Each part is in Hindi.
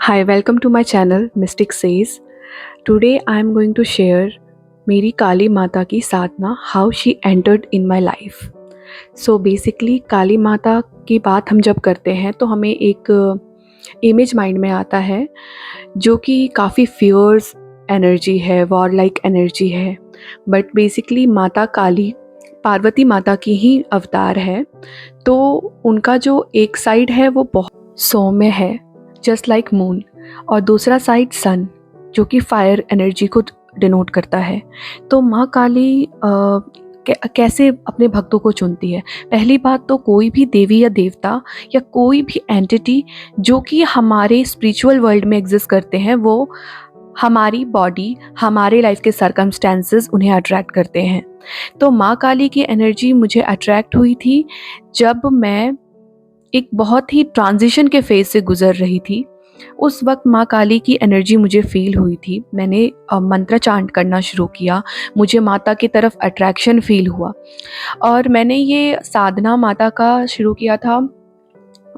Hi, welcome to my channel Mystic Says. Today I am going to share मेरी काली माता की साधना how she entered in my life. So basically काली माता की बात हम जब करते हैं तो हमें एक इमेज माइंड में आता है जो कि काफ़ी फियर्स एनर्जी है, वॉर लाइक एनर्जी है. बट बेसिकली माता काली पार्वती माता की ही अवतार है. तो उनका जो एक साइड है वो बहुत सौम्य है, जस्ट लाइक मून, और दूसरा साइड सन जो कि फायर एनर्जी को डिनोट करता है. तो माँ काली कैसे अपने भक्तों को चुनती है? पहली बात तो कोई भी देवी या देवता या कोई भी एंटिटी जो कि हमारे स्पिरिचुअल वर्ल्ड में एग्जिस्ट करते हैं, वो हमारी बॉडी, हमारे लाइफ के सर्कमस्टेंसेस उन्हें अट्रैक्ट करते हैं. तो माँ काली की एनर्जी मुझे अट्रैक्ट हुई थी जब मैं एक बहुत ही ट्रांजिशन के फेज़ से गुज़र रही थी. उस वक़्त माँ काली की एनर्जी मुझे फ़ील हुई थी. मैंने मंत्र चांट करना शुरू किया, मुझे माता की तरफ अट्रैक्शन फ़ील हुआ और मैंने ये साधना माता का शुरू किया था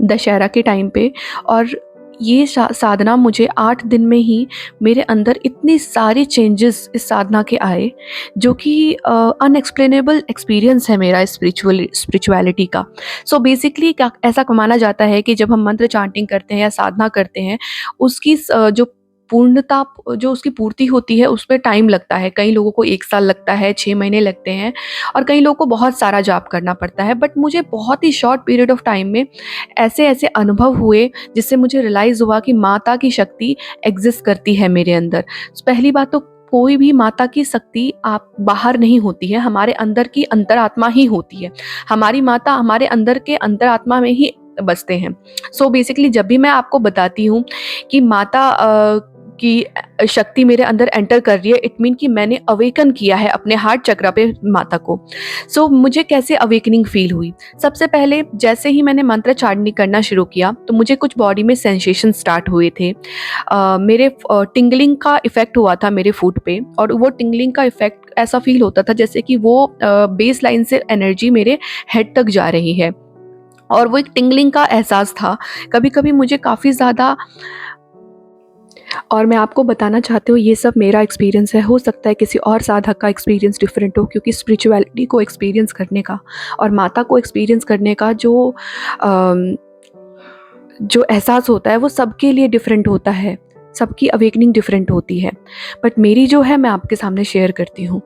दशहरा के टाइम पे. और ये साधना मुझे 8 दिन में ही मेरे अंदर इतने सारे चेंजेस इस साधना के आए, जो कि अनएक्सप्लेनेबल एक्सपीरियंस है मेरा स्पिरिचुअलिटी का. सो बेसिकली क्या ऐसा माना जाता है कि जब हम मंत्र चांटिंग करते हैं या साधना करते हैं, उसकी जो पूर्णता, जो उसकी पूर्ति होती है, उसमें टाइम लगता है. कई लोगों को 1 साल लगता है, 6 महीने लगते हैं और कई लोगों को बहुत सारा जाप करना पड़ता है. बट मुझे बहुत ही शॉर्ट पीरियड ऑफ टाइम में ऐसे-ऐसे अनुभव हुए जिससे मुझे रियलाइज़ हुआ कि माता की शक्ति एग्ज़िस्ट करती है मेरे अंदर. पहली बात तो कोई भी माता की शक्ति आप बाहर नहीं होती है, हमारे अंदर की अंतरात्मा ही होती है. हमारी माता हमारे अंदर के अंतरात्मा में ही बसते हैं. सो बेसिकली जब भी मैं आपको बताती हूँ कि माता की शक्ति मेरे अंदर एंटर कर रही है, इट मीन कि मैंने अवेकन किया है अपने हार्ट चक्र पे माता को. सो मुझे कैसे अवेकनिंग फ़ील हुई? सबसे पहले जैसे ही मैंने मंत्र चांटनी करना शुरू किया तो मुझे कुछ बॉडी में सेंसेशन स्टार्ट हुए थे. मेरे टिंगलिंग का इफ़ेक्ट हुआ था मेरे फुट पे, और वो टिंगलिंग का इफ़ेक्ट ऐसा फ़ील होता था जैसे कि वो बेस लाइन से एनर्जी मेरे हेड तक जा रही है, और वो एक टिंगलिंग का एहसास था. कभी-कभी मुझे काफ़ी ज़्यादा, और मैं आपको बताना चाहती हूँ ये सब मेरा एक्सपीरियंस है. हो सकता है किसी और साधक का एक्सपीरियंस डिफरेंट हो, क्योंकि स्पिरिचुअलिटी को एक्सपीरियंस करने का और माता को एक्सपीरियंस करने का जो एहसास होता है वो सबके लिए डिफरेंट होता है. सबकी अवेकनिंग डिफरेंट होती है, बट मेरी जो है मैं आपके सामने शेयर करती हूँ.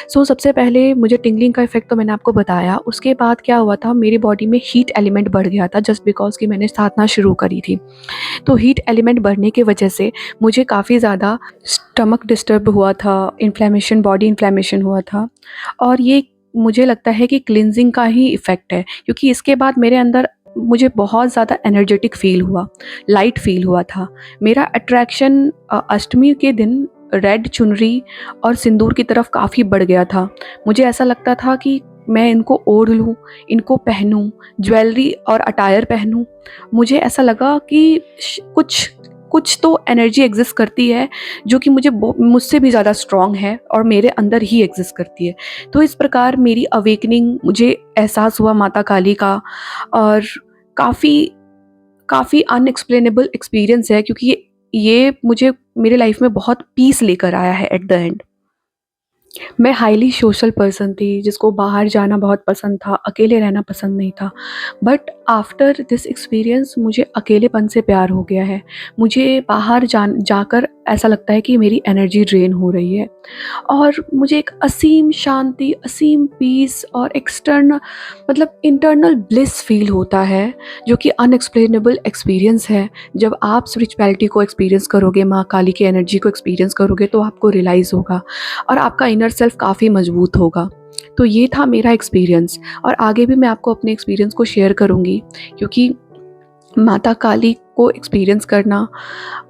सो सबसे पहले मुझे टिंगलिंग का इफ़ेक्ट तो मैंने आपको बताया. उसके बाद क्या हुआ था, मेरी बॉडी में हीट एलिमेंट बढ़ गया था जस्ट बिकॉज़ कि मैंने साधना शुरू करी थी. तो हीट एलिमेंट बढ़ने की वजह से मुझे काफ़ी ज़्यादा स्टमक डिस्टर्ब हुआ था, इन्फ्लेमेशन, बॉडी इन्फ्लेमेशन हुआ था. और ये मुझे लगता है कि क्लींजिंग का ही इफ़ेक्ट है, क्योंकि इसके बाद मेरे अंदर मुझे बहुत ज़्यादा एनर्जेटिक फ़ील हुआ, लाइट फ़ील हुआ था. मेरा अट्रैक्शन अष्टमी के दिन रेड चुनरी और सिंदूर की तरफ काफ़ी बढ़ गया था. मुझे ऐसा लगता था कि मैं इनको ओढ़ लूँ, इनको पहनूँ, ज्वेलरी और अटायर पहनूँ. मुझे ऐसा लगा कि कुछ कुछ तो एनर्जी एग्जिस्ट करती है जो कि मुझसे भी ज़्यादा स्ट्रॉन्ग है और मेरे अंदर ही एग्जिस्ट करती है. तो इस प्रकार मेरी अवेकनिंग, मुझे एहसास हुआ माता काली का, और काफ़ी काफ़ी अनएक्सप्लेनेबल एक्सपीरियंस है, क्योंकि ये मुझे मेरे लाइफ में बहुत पीस लेकर आया है एट द एंड. मैं हाईली सोशल पर्सन थी जिसको बाहर जाना बहुत पसंद था, अकेले रहना पसंद नहीं था. बट आफ्टर दिस एक्सपीरियंस मुझे अकेलेपन से प्यार हो गया है. मुझे बाहर जाकर ऐसा लगता है कि मेरी एनर्जी ड्रेन हो रही है, और मुझे एक असीम शांति, असीम पीस और मतलब इंटरनल ब्लिस फील होता है, जो कि अनएक्सप्लेनेबल एक्सपीरियंस है. जब आप स्पिरिचुअलिटी को एक्सपीरियंस करोगे, माँ काली की एनर्जी को एक्सपीरियंस करोगे, तो आपको रियलाइज़ होगा और आपका इनर सेल्फ काफ़ी मजबूत होगा. तो ये था मेरा एक्सपीरियंस, और आगे भी मैं आपको अपने एक्सपीरियंस को शेयर करूँगी, क्योंकि माता काली को एक्सपीरियंस करना,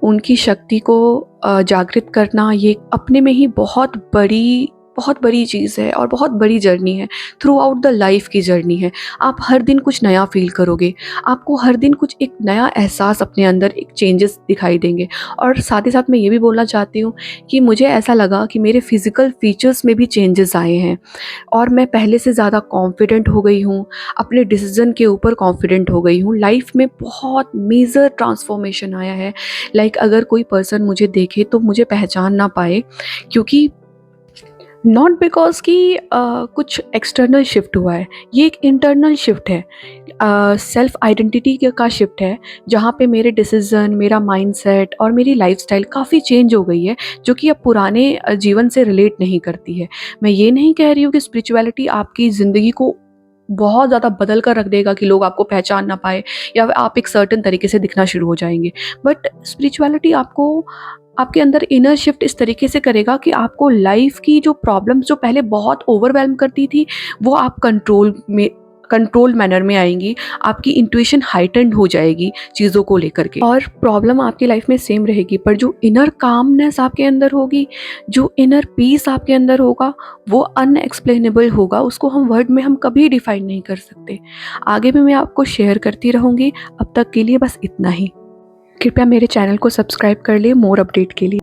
उनकी शक्ति को जागृत करना, ये अपने में ही बहुत बड़ी बहुत बड़ी चीज़ है और बहुत बड़ी जर्नी है, थ्रू आउट द लाइफ की जर्नी है। आप हर दिन कुछ नया फ़ील करोगे, आपको हर दिन कुछ एक नया एहसास अपने अंदर एक चेंजेस दिखाई देंगे। और साथ ही साथ मैं ये भी बोलना चाहती हूँ कि मुझे ऐसा लगा कि मेरे फिज़िकल फीचर्स में भी चेंजेस आए हैं और मैं पहले से ज़्यादा कॉन्फिडेंट हो गई हूँ, अपने डिसीज़न के ऊपर कॉन्फिडेंट हो गई हूँ। लाइफ में बहुत मेजर ट्रांसफॉर्मेशन आया है। लाइक अगर कोई पर्सन मुझे देखे तो मुझे पहचान ना पाए, क्योंकि नॉट बिकॉज़ कि कुछ एक्सटर्नल शिफ्ट हुआ है, ये एक इंटरनल शिफ्ट है। सेल्फ आइडेंटिटी का शिफ्ट है, जहाँ पे मेरे डिसीज़न, मेरा माइंडसेट और मेरी लाइफ़स्टाइल काफ़ी चेंज हो गई है, जो कि अब पुराने जीवन से रिलेट नहीं करती है। मैं ये नहीं कह रही हूँ कि स्पिरिचुअलिटी आपकी ज़िंदगी को बहुत ज़्यादा बदल कर रख देगा कि लोग आपको पहचान ना पाएँ या आप एक सर्टेन तरीके से दिखना शुरू हो जाएँगे। बट स्पिरिचुअलिटी आपको आपके अंदर इनर शिफ्ट इस तरीके से करेगा कि आपको लाइफ़ की जो प्रॉब्लम्स जो पहले बहुत ओवरवेल्म करती थी, वो आप कंट्रोल्ड मैनर में आएँगी। आपकी इंट्यूशन हाइटेंड हो जाएगी चीज़ों को लेकर के, और प्रॉब्लम आपकी लाइफ़ में सेम रहेगी, पर जो इनर कामनेस आपके अंदर होगी, जो इनर पीस आपके अंदर होगा, वो अनएक्सप्लेनेबल होगा। उसको वर्ड में हम कभी डिफाइन नहीं कर सकते। आगे भी मैं आपको शेयर करती रहूँगी। अब तक के लिए बस इतना ही। कृपया मेरे चैनल को सब्सक्राइब कर लिए मोर अपडेट के लिए।